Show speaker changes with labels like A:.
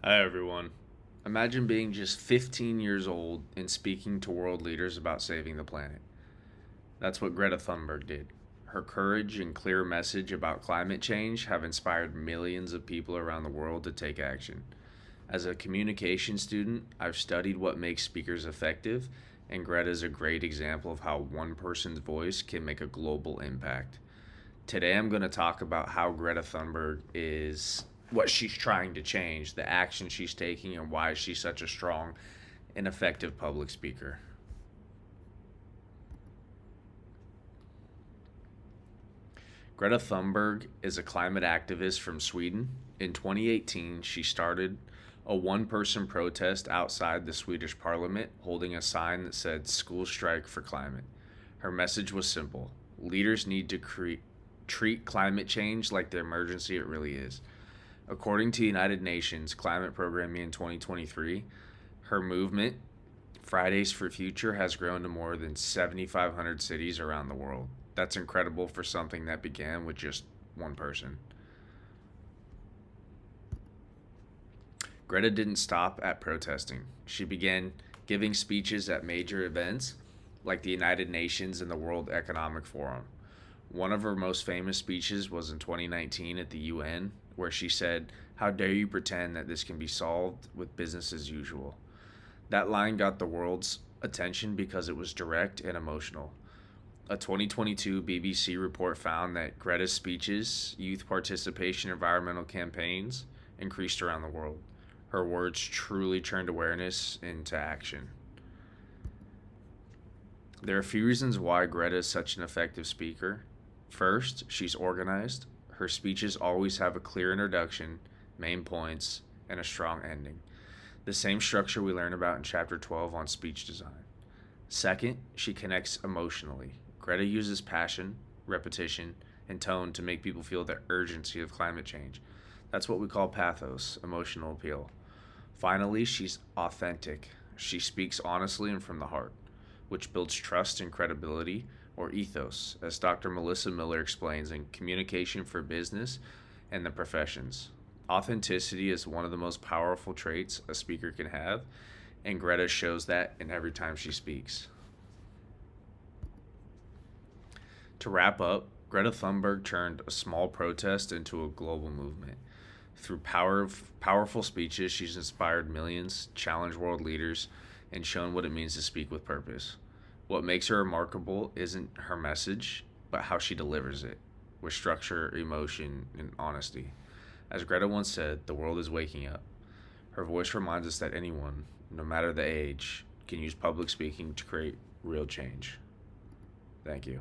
A: Hi, everyone. Imagine being just 15 years old and speaking to world leaders about saving the planet. That's what Greta Thunberg did. Her courage and clear message about climate change have inspired millions of people around the world to take action. As a communication student, I've studied what makes speakers effective, and Greta is a great example of how one person's voice can make a global impact. Today I'm going to talk about how Greta Thunberg is what she's trying to change, the action she's taking, and why she's such a strong and effective public speaker. Greta Thunberg is a climate activist from Sweden. In 2018, she started a one person protest outside the Swedish parliament holding a sign that said School Strike for Climate. Her message was simple: leaders need to treat climate change like the emergency it really is. According to United Nations Climate Programming in 2023, her movement, Fridays for Future, has grown to more than 7,500 cities around the world. That's incredible for something that began with just one person. Greta didn't stop at protesting. She began giving speeches at major events like the United Nations and the World Economic Forum. One of her most famous speeches was in 2019 at the UN, where she said, "How dare you pretend that this can be solved with business as usual?" That line got the world's attention because it was direct and emotional. A 2022 BBC report found that Greta's speeches, youth participation, environmental campaigns increased around the world. Her words truly turned awareness into action. There are a few reasons why Greta is such an effective speaker. First, she's organized. Her speeches always have a clear introduction, main points, and a strong ending. The same structure we learn about in Chapter 12 on speech design. Second, she connects emotionally. Greta uses passion, repetition, and tone to make people feel the urgency of climate change. That's what we call pathos, emotional appeal. Finally, she's authentic. She speaks honestly and from the heart, which builds trust and credibility, or ethos, as Dr. Melissa Miller explains in Communication for Business and the Professions. Authenticity is one of the most powerful traits a speaker can have, and Greta shows that in every time she speaks. To wrap up, Greta Thunberg turned a small protest into a global movement. Through powerful speeches, she's inspired millions, challenged world leaders, and shown what it means to speak with purpose. What makes her remarkable isn't her message, but how she delivers it, with structure, emotion, and honesty. As Greta once said, the world is waking up. Her voice reminds us that anyone, no matter the age, can use public speaking to create real change. Thank you.